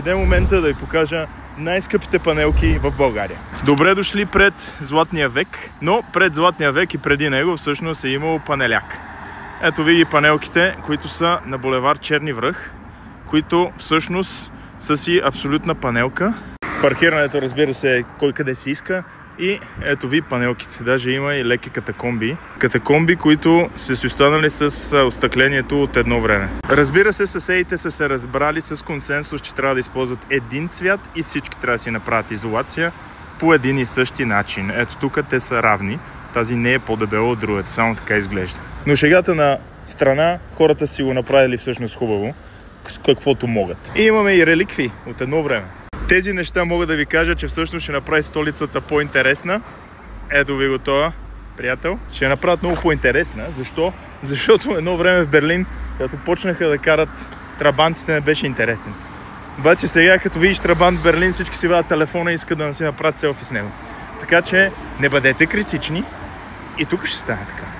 Дойде момента да ви покажа най-скъпите панелки в България. Добре дошли пред Златния век, но пред Златния век и преди него всъщност е имало панеляк. Ето ви ги панелките, които са на булевард Черни връх, които всъщност са си абсолютна панелка. Паркирането, разбира се, е кой къде си иска. И ето ви панелките. Даже има и леки катакомби. Катакомби, които са си останали с остъклението от едно време. Разбира се, съседите са се разбрали с консенсус, че трябва да използват един цвят и всички трябва да си направят изолация по един и същи начин. Ето тук те са равни. Тази не е по-дебела от другата, само така изглежда. Но шегата на страна, хората си го направили всъщност хубаво, с каквото могат. И имаме и реликви от едно време. Тези неща мога да ви кажа, че всъщност ще направи столицата по-интересна. Ето ви го това, приятел. Ще я направят много по-интересна. Защо? Защото едно време в Берлин, когато почнаха да карат трабантите, не беше интересен. Обаче сега, като видиш трабант в Берлин, всички си вадят телефона и искат да си направят селфи с него. Така че не бъдете критични и тук ще стане така.